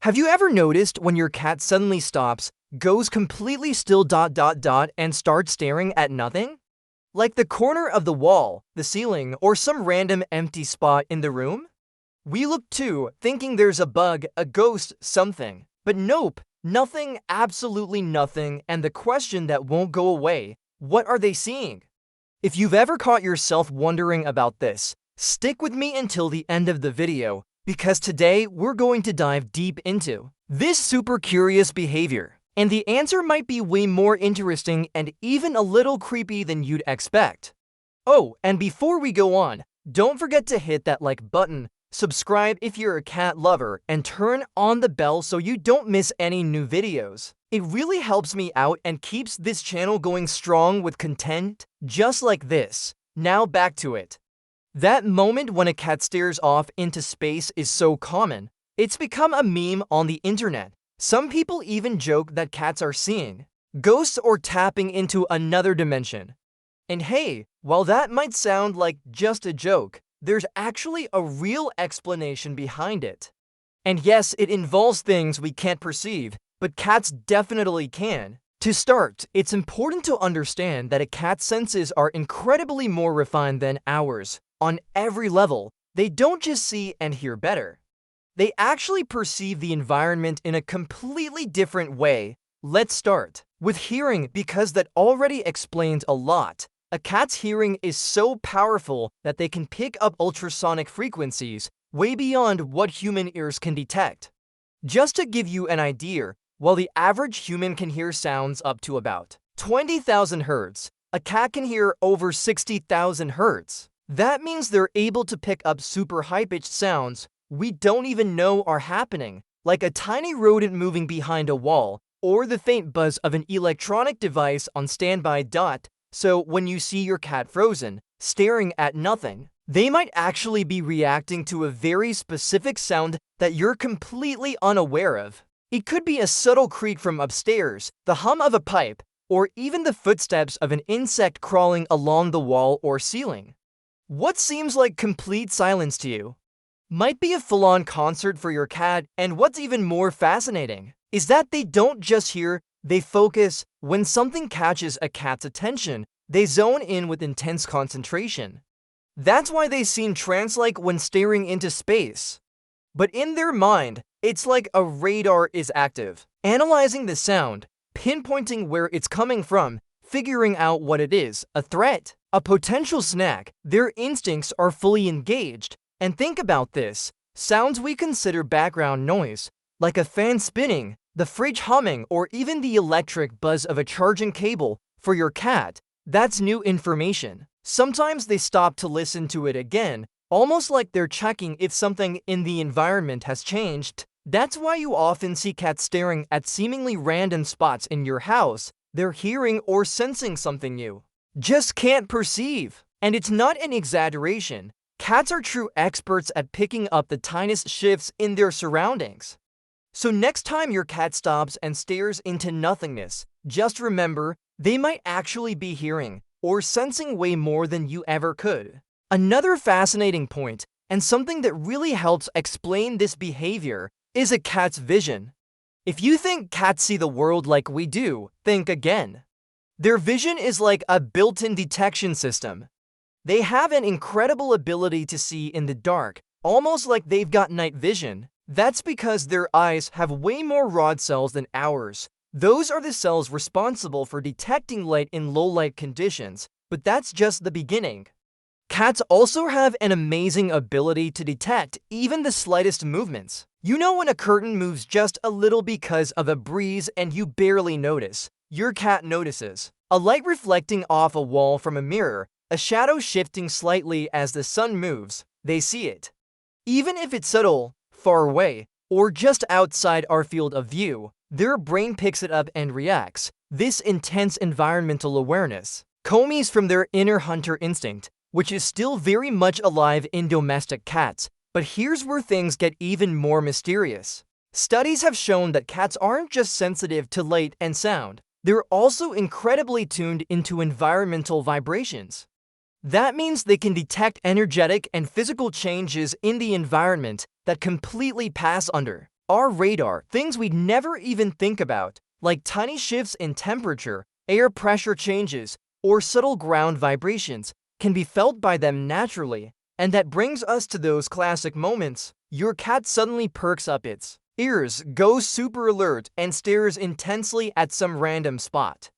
Have you ever noticed when your cat suddenly stops, goes completely still and starts staring at nothing? Like the corner of the wall, the ceiling, or some random empty spot in the room? We look too, thinking there's a bug, a ghost, something. But nope, nothing, absolutely nothing, and the question that won't go away, what are they seeing? If you've ever caught yourself wondering about this, stick with me until the end of the video, because today we're going to dive deep into this super curious behavior. And the answer might be way more interesting and even a little creepy than you'd expect. Oh, and before we go on, don't forget to hit that like button, subscribe if you're a cat lover, and turn on the bell so you don't miss any new videos. It really helps me out and keeps this channel going strong with content just like this. Now back to it. That moment when a cat stares off into space is so common. It's become a meme on the internet. Some people even joke that cats are seeing ghosts or tapping into another dimension. And hey, while that might sound like just a joke, there's actually a real explanation behind it. And yes, it involves things we can't perceive, but cats definitely can. To start, it's important to understand that a cat's senses are incredibly more refined than ours. On every level, they don't just see and hear better. They actually perceive the environment in a completely different way. Let's start with hearing, because that already explains a lot. A cat's hearing is so powerful that they can pick up ultrasonic frequencies way beyond what human ears can detect. Just to give you an idea, while the average human can hear sounds up to about 20,000 hertz, a cat can hear over 60,000 hertz. That means they're able to pick up super high-pitched sounds we don't even know are happening, like a tiny rodent moving behind a wall, or the faint buzz of an electronic device on standby. So when you see your cat frozen, staring at nothing, they might actually be reacting to a very specific sound that you're completely unaware of. It could be a subtle creak from upstairs, the hum of a pipe, or even the footsteps of an insect crawling along the wall or ceiling. What seems like complete silence to you might be a full-on concert for your cat, and what's even more fascinating is that they don't just hear, they focus. When something catches a cat's attention, they zone in with intense concentration. That's why they seem trance-like when staring into space. But in their mind, it's like a radar is active, analyzing the sound, pinpointing where it's coming from, figuring out what it is, a threat, a potential snack. Their instincts are fully engaged. And think about this, sounds we consider background noise, like a fan spinning, the fridge humming, or even the electric buzz of a charging cable, for your cat, that's new information. Sometimes they stop to listen to it again, almost like they're checking if something in the environment has changed. That's why you often see cats staring at seemingly random spots in your house. They're hearing or sensing something you just can't perceive. And it's not an exaggeration. Cats are true experts at picking up the tiniest shifts in their surroundings. So next time your cat stops and stares into nothingness, just remember, they might actually be hearing or sensing way more than you ever could. Another fascinating point, and something that really helps explain this behavior, is a cat's vision. If you think cats see the world like we do, think again. Their vision is like a built-in detection system. They have an incredible ability to see in the dark, almost like they've got night vision. That's because their eyes have way more rod cells than ours. Those are the cells responsible for detecting light in low-light conditions, but that's just the beginning. Cats also have an amazing ability to detect even the slightest movements. You know when a curtain moves just a little because of a breeze and you barely notice. Your cat notices. A light reflecting off a wall from a mirror, a shadow shifting slightly as the sun moves, they see it. Even if it's subtle, far away, or just outside our field of view, their brain picks it up and reacts. This intense environmental awareness comes from their inner hunter instinct, which is still very much alive in domestic cats. But here's where things get even more mysterious. Studies have shown that cats aren't just sensitive to light and sound, they're also incredibly tuned into environmental vibrations. That means they can detect energetic and physical changes in the environment that completely pass under our radar, things we'd never even think about, like tiny shifts in temperature, air pressure changes, or subtle ground vibrations, can be felt by them naturally. And that brings us to those classic moments. Your cat suddenly perks up its ears, goes super alert, and stares intensely at some random spot.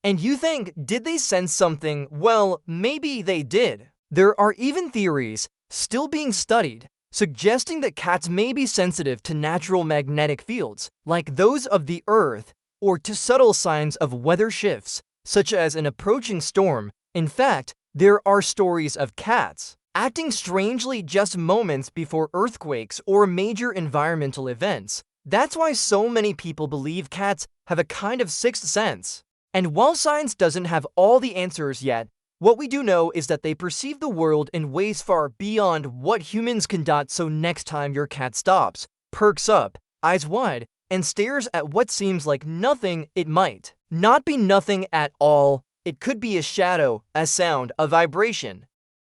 And you think, did they sense something? Well, maybe they did. There are even theories, still being studied, suggesting that cats may be sensitive to natural magnetic fields, like those of the Earth, or to subtle signs of weather shifts, such as an approaching storm. In fact, there are stories of cats acting strangely just moments before earthquakes or major environmental events. That's why so many people believe cats have a kind of sixth sense. And while science doesn't have all the answers yet, what we do know is that they perceive the world in ways far beyond what humans can. So next time your cat stops, perks up, eyes wide, and stares at what seems like nothing, it might not be nothing at all. It could be a shadow, a sound, a vibration,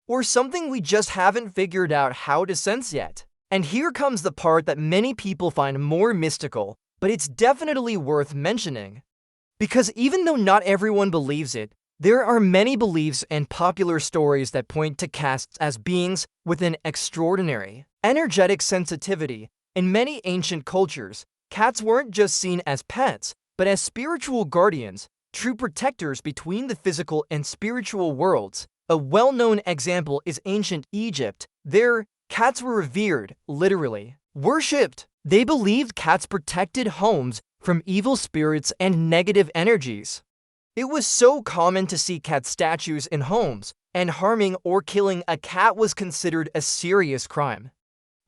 or something we just haven't figured out how to sense yet. And here comes the part that many people find more mystical, but it's definitely worth mentioning. Because even though not everyone believes it, there are many beliefs and popular stories that point to cats as beings with an extraordinary, energetic sensitivity. In many ancient cultures, cats weren't just seen as pets, but as spiritual guardians, true protectors between the physical and spiritual worlds. A well-known example is ancient Egypt. There, cats were revered, literally worshipped. They believed cats protected homes from evil spirits and negative energies. It was so common to see cat statues in homes, and harming or killing a cat was considered a serious crime.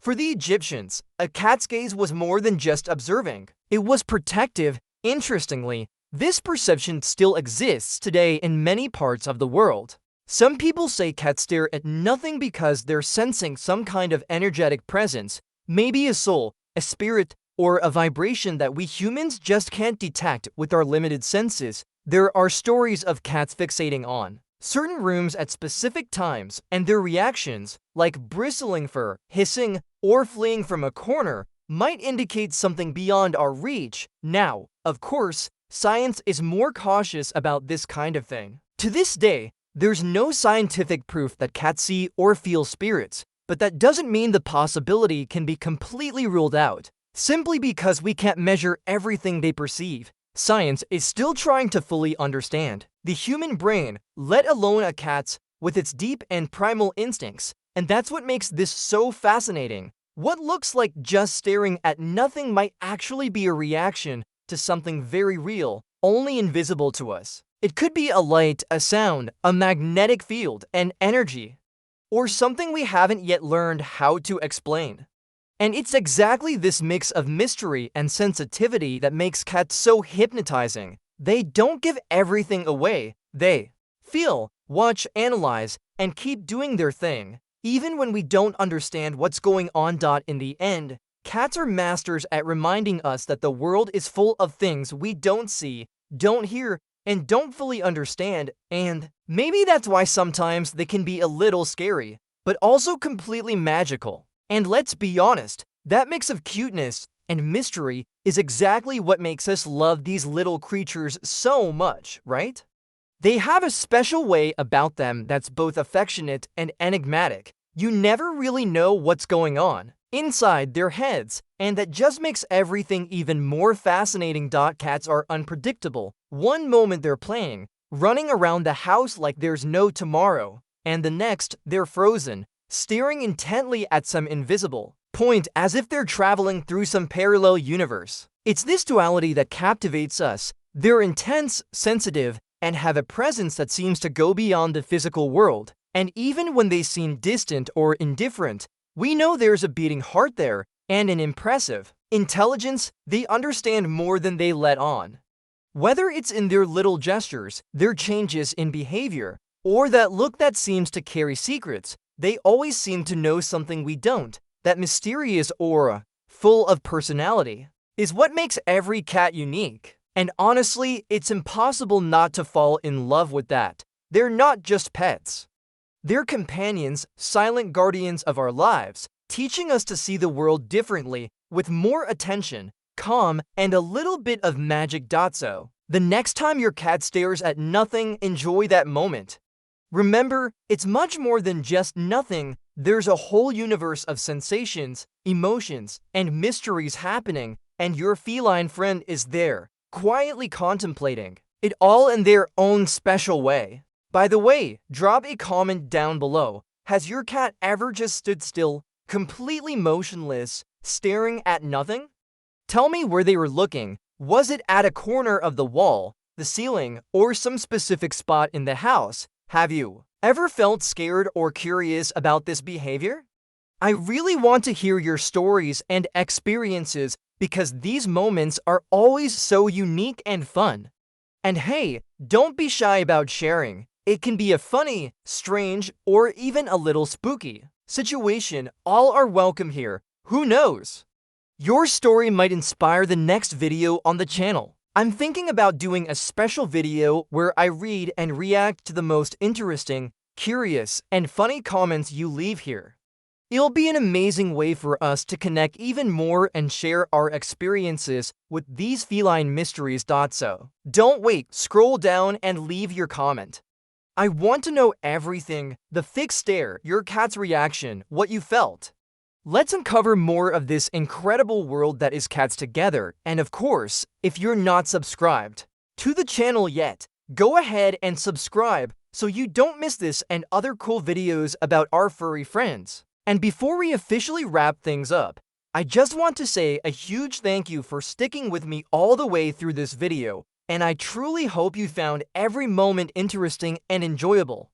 For the Egyptians, a cat's gaze was more than just observing. It was protective. Interestingly, this perception still exists today in many parts of the world. Some people say cats stare at nothing because they're sensing some kind of energetic presence, maybe a soul, a spirit, or a vibration that we humans just can't detect with our limited senses. There are stories of cats fixating on certain rooms at specific times, and their reactions, like bristling fur, hissing, or fleeing from a corner, might indicate something beyond our reach. Now, of course, science is more cautious about this kind of thing. To this day, there's no scientific proof that cats see or feel spirits, but that doesn't mean the possibility can be completely ruled out. Simply because we can't measure everything they perceive, science is still trying to fully understand the human brain, let alone a cat's, with its deep and primal instincts. And that's what makes this so fascinating. What looks like just staring at nothing might actually be a reaction to something very real, only invisible to us. It could be a light, a sound, a magnetic field, an energy, or something we haven't yet learned how to explain. And it's exactly this mix of mystery and sensitivity that makes cats so hypnotizing. They don't give everything away. They feel, watch, analyze, and keep doing their thing, even when we don't understand what's going on. In the end, cats are masters at reminding us that the world is full of things we don't see, don't hear, and don't fully understand. And maybe that's why sometimes they can be a little scary, but also completely magical. And let's be honest, that mix of cuteness and mystery is exactly what makes us love these little creatures so much, right? They have a special way about them that's both affectionate and enigmatic. You never really know what's going on inside their heads, and that just makes everything even more fascinating. Cats are unpredictable. One moment they're playing, running around the house like there's no tomorrow, and the next they're frozen, staring intently at some invisible point as if they're traveling through some parallel universe. It's this duality that captivates us. They're intense, sensitive, and have a presence that seems to go beyond the physical world. And even when they seem distant or indifferent, we know there's a beating heart there and an impressive intelligence. They understand more than they let on. Whether it's in their little gestures, their changes in behavior, or that look that seems to carry secrets, they always seem to know something we don't. That mysterious aura, full of personality, is what makes every cat unique. And honestly, it's impossible not to fall in love with that. They're not just pets. They're companions, silent guardians of our lives, teaching us to see the world differently with more attention, calm, and a little bit of magic. So, the next time your cat stares at nothing, enjoy that moment. Remember, it's much more than just nothing. There's a whole universe of sensations, emotions, and mysteries happening, and your feline friend is there, quietly contemplating it all in their own special way. By the way, drop a comment down below. Has your cat ever just stood still, completely motionless, staring at nothing? Tell me where they were looking. Was it at a corner of the wall, the ceiling, or some specific spot in the house? Have you ever felt scared or curious about this behavior? I really want to hear your stories and experiences because these moments are always so unique and fun. And hey, don't be shy about sharing. It can be a funny, strange, or even a little spooky situation. All are welcome here. Who knows? Your story might inspire the next video on the channel. I'm thinking about doing a special video where I read and react to the most interesting, curious, and funny comments you leave here. It'll be an amazing way for us to connect even more and share our experiences with these feline mysteries. So, don't wait, scroll down and leave your comment. I want to know everything: the fixed stare, your cat's reaction, what you felt. Let's uncover more of this incredible world that is cats together. And of course, if you're not subscribed to the channel yet, go ahead and subscribe so you don't miss this and other cool videos about our furry friends. And before we officially wrap things up, I just want to say a huge thank you for sticking with me all the way through this video, and I truly hope you found every moment interesting and enjoyable.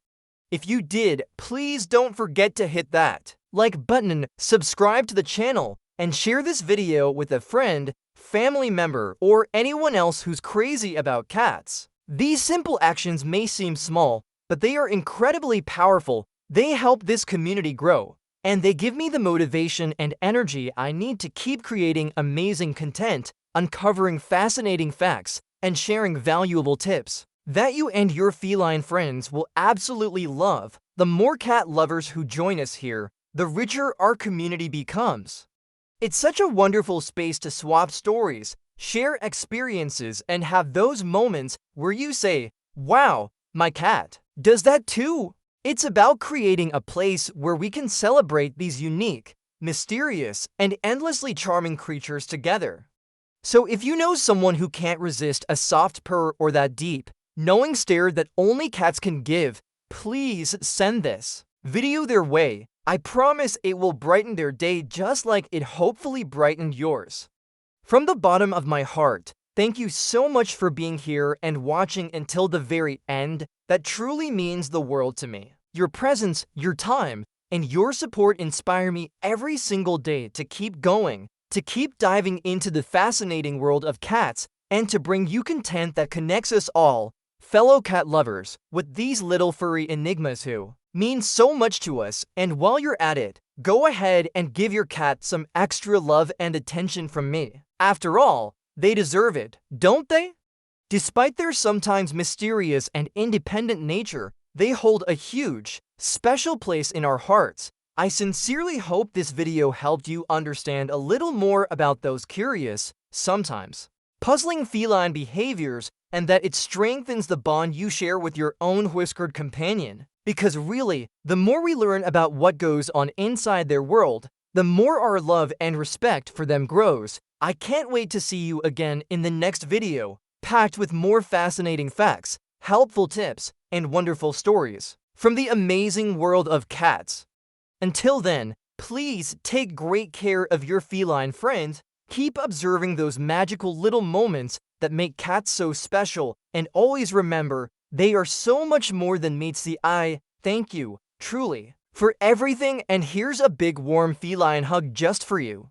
If you did, please don't forget to hit that like button, subscribe to the channel, and share this video with a friend, family member, or anyone else who's crazy about cats. These simple actions may seem small, but they are incredibly powerful. They help this community grow, and they give me the motivation and energy I need to keep creating amazing content, uncovering fascinating facts, and sharing valuable tips that you and your feline friends will absolutely love. The more cat lovers who join us here, the richer our community becomes. It's such a wonderful space to swap stories, share experiences, and have those moments where you say, "Wow, my cat does that too." It's about creating a place where we can celebrate these unique, mysterious, and endlessly charming creatures together. So if you know someone who can't resist a soft purr or that deep, knowing stare that only cats can give, please send this video their way. I promise it will brighten their day just like it hopefully brightened yours. From the bottom of my heart, thank you so much for being here and watching until the very end. That truly means the world to me. Your presence, your time, and your support inspire me every single day to keep going, to keep diving into the fascinating world of cats, and to bring you content that connects us all, fellow cat lovers, with these little furry enigmas who mean so much to us. And while you're at it, go ahead and give your cat some extra love and attention from me. After all, they deserve it, don't they? Despite their sometimes mysterious and independent nature, they hold a huge, special place in our hearts. I sincerely hope this video helped you understand a little more about those curious, sometimes puzzling feline behaviors, and that it strengthens the bond you share with your own whiskered companion. Because really, the more we learn about what goes on inside their world, the more our love and respect for them grows. I can't wait to see you again in the next video, packed with more fascinating facts, helpful tips, and wonderful stories from the amazing world of cats. Until then, please take great care of your feline friends. Keep observing those magical little moments that make cats so special, and always remember, they are so much more than meets the eye. Thank you, truly, for everything, and here's a big warm feline hug just for you.